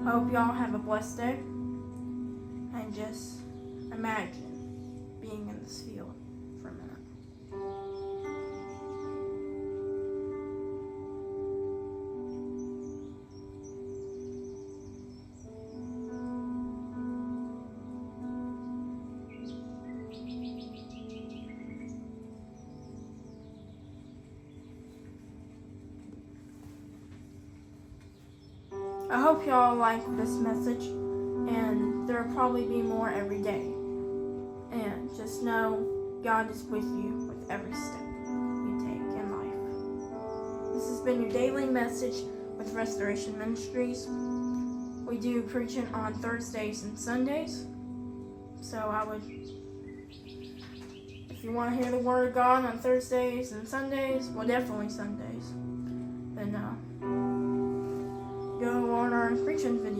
I hope y'all have a blessed day. And just imagine being in this field for a minute. I hope y'all like this message, and there will probably be more every day. And just know God is with you with every step you take in life. This has been your daily message with Restoration Ministries. We do preaching on Thursdays and Sundays. So if you want to hear the Word of God on Thursdays and Sundays, well, definitely Sundays, then go on our preaching video.